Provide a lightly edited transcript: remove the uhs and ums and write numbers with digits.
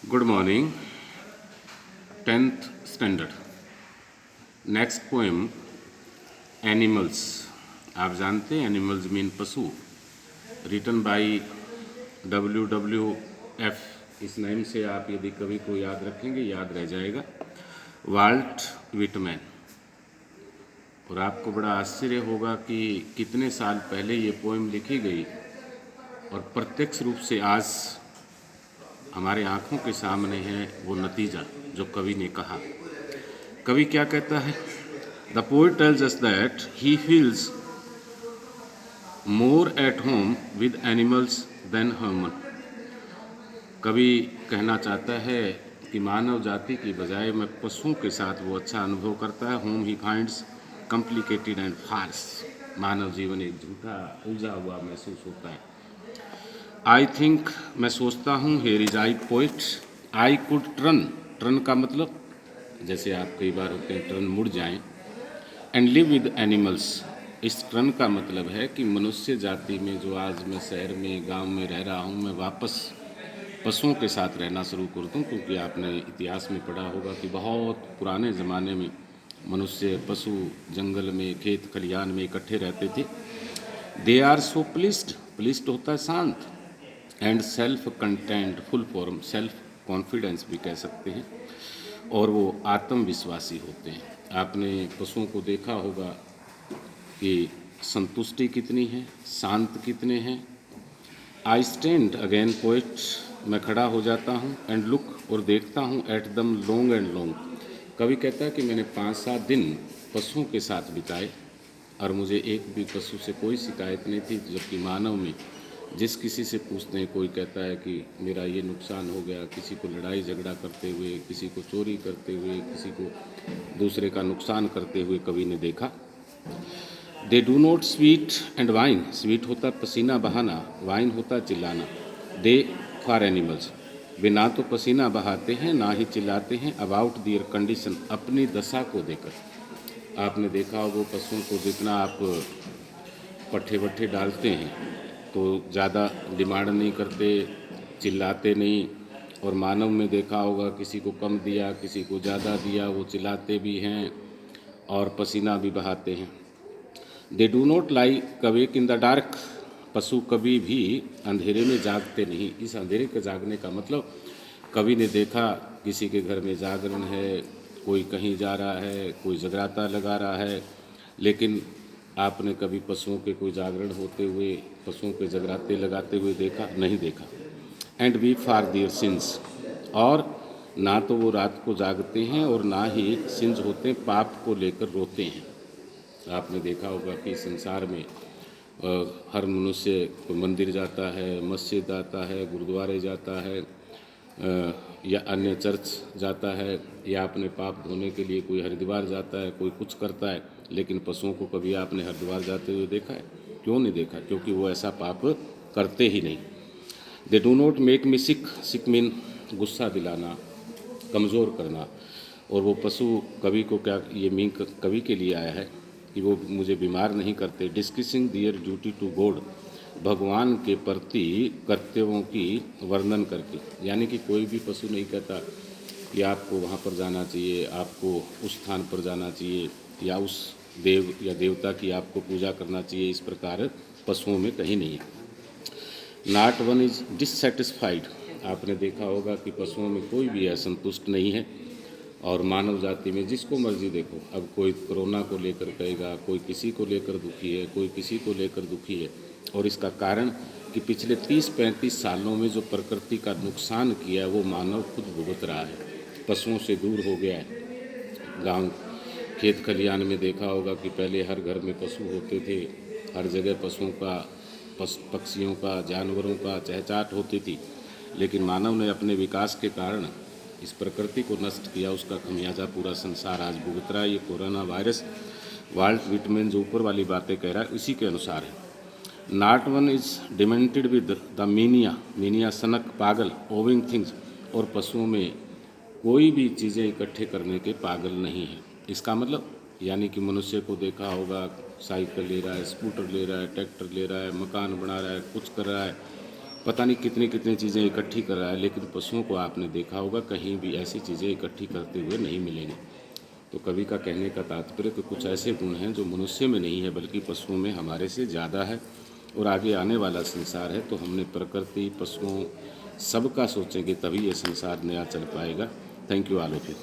Good morning. 10th standard. Next poem animals. आप जानते हैं एनिमल्स मीन पशु। Written by WWF। इस नेम से आप यदि कभी को याद रखेंगे याद रह जाएगा, वाल्ट विटमैन। और आपको बड़ा आश्चर्य होगा कि कितने साल पहले ये पोएम लिखी गई और प्रत्यक्ष रूप से आज हमारे आंखों के सामने है वो नतीजा जो कवि ने कहा। कवि क्या कहता है? The poet tells us that he feels more at home with animals than human. कवि कहना चाहता है कि मानव जाति की बजाय में पशुओं के साथ वो अच्छा अनुभव करता है। Home he finds complicated and false. मानव जीवन एक झूठा उलझा हुआ महसूस होता है। आई थिंक, मैं सोचता हूँ, here is I poet, I could turn. Turn का मतलब जैसे आप कई बार होते हैं टर्न मुड़ जाएं। And live with animals. इस टर्न का मतलब है कि मनुष्य जाति में जो आज मैं शहर में गांव में रह रहा हूँ, मैं वापस पशुओं के साथ रहना शुरू कर दूँ। क्योंकि आपने इतिहास में पढ़ा होगा कि बहुत पुराने ज़माने में मनुष्य पशु जंगल में खेत खलिहान में इकट्ठे रहते थे। They are so प्लिस्ड। प्लिस्ड होता है शांत। And self content, full form self confidence भी कह सकते हैं। और वो आत्मविश्वासी होते हैं। आपने पशुओं को देखा होगा कि संतुष्टि कितनी है, शांत कितने हैं। आई स्टैंड अगेन पोइट, मैं खड़ा हो जाता हूँ। एंड लुक, और देखता हूँ, एट दम लॉन्ग एंड लॉन्ग। कवि कहता है कि मैंने 5-7 दिन पशुओं के साथ बिताए और मुझे एक भी पशु से कोई शिकायत नहीं थी। जबकि मानव में जिस किसी से पूछते हैं कोई कहता है कि मेरा ये नुकसान हो गया। किसी को लड़ाई झगड़ा करते हुए, किसी को चोरी करते हुए, किसी को दूसरे का नुकसान करते हुए कवि ने देखा। They do not sweet and wine. Sweet होता पसीना बहाना, वाइन होता चिल्लाना। दे फॉर एनिमल्स, वे ना तो पसीना बहाते हैं ना ही चिल्लाते हैं। अबाउट दियर कंडीशन, अपनी दशा को देकर। आपने देखा होगा पशुओं को जितना आप पट्ठे वट्ठे डालते हैं तो ज़्यादा डिमांड नहीं करते, चिल्लाते नहीं। और मानव में देखा होगा किसी को कम दिया किसी को ज़्यादा दिया, वो चिल्लाते भी हैं और पसीना भी बहाते हैं। They do not lie awake in the dark. पशु कभी भी अंधेरे में जागते नहीं। इस अंधेरे के जागने का मतलब कवि ने देखा किसी के घर में जागरण है, कोई कहीं जा रहा है, कोई जगराता लगा रहा है, लेकिन आपने कभी पशुओं के कोई जागरण होते हुए, पशुओं के जगराते लगाते हुए देखा? नहीं देखा। And we for their sins, और ना तो वो रात को जागते हैं और ना ही सिंस होते हैं, पाप को लेकर रोते हैं। आपने देखा होगा कि संसार में हर मनुष्य मंदिर जाता है, मस्जिद आता है, गुरुद्वारे जाता है, या अन्य चर्च जाता है, या अपने पाप धोने के लिए कोई हरिद्वार जाता है, कोई कुछ करता है। लेकिन पशुओं को कभी आपने हरिद्वार जाते हुए देखा है? क्यों नहीं देखा? क्योंकि वो ऐसा पाप करते ही नहीं। They do not make me sick. Sick mean गुस्सा दिलाना, कमज़ोर करना। और वो पशु कवि को क्या, ये मीन कवि के लिए आया है कि वो मुझे बीमार नहीं करते। Discussing their duty to God, भगवान के प्रति कर्तव्यों की वर्णन करके। यानी कि कोई भी पशु नहीं कहता कि आपको वहाँ पर जाना चाहिए, आपको उस स्थान पर जाना चाहिए, या उस देव या देवता की आपको पूजा करना चाहिए। इस प्रकार पशुओं में कहीं नहीं है। Not one is dissatisfied. आपने देखा होगा कि पशुओं में कोई भी असंतुष्ट नहीं है। और मानव जाति में जिसको मर्जी देखो, अब कोई कोरोना को लेकर कहेगा, कोई किसी को लेकर दुखी है, कोई किसी को लेकर दुखी है। और इसका कारण कि पिछले 30-35 सालों में जो प्रकृति का नुकसान किया है वो मानव खुद भुगत रहा है। पशुओं से दूर हो गया है। गांव खेत खलिहान में देखा होगा कि पहले हर घर में पशु होते थे, हर जगह पशुओं का, पक्षियों का, जानवरों का चहचहाट होती थी। लेकिन मानव ने अपने विकास के कारण इस प्रकृति को नष्ट किया। उसका खमियाजा पूरा संसार आज भुगत रहा है। ये कोरोना वायरस वाल्ट विटमैन जो ऊपर वाली बातें कह रहा है इसी के अनुसार है। Not one is demented with the mania. Mania सनक, पागल, ओविंग थिंग्स। और पशुओं में कोई भी चीज़ें इकट्ठे करने के पागल नहीं है। इसका मतलब यानी कि मनुष्य को देखा होगा साइकिल ले रहा है, स्कूटर ले रहा है, ट्रैक्टर ले रहा है, मकान बना रहा है, कुछ कर रहा है, पता नहीं कितनी कितनी चीज़ें इकट्ठी कर रहा है, लेकिन पशुओं को आपने देखा होगा कहीं भी ऐसी चीज़ें इकट्ठी करते हुए नहीं मिलेंगी। तो कवि का कहने का तात्पर्य कि कुछ ऐसे गुण हैं जो मनुष्य में नहीं है बल्कि पशुओं में हमारे से ज़्यादा है, और आगे आने वाला संसार है तो हमने प्रकृति, पशुओं सबका सोचेंगे तभी ये संसार नया चल पाएगा। Thank you all of you.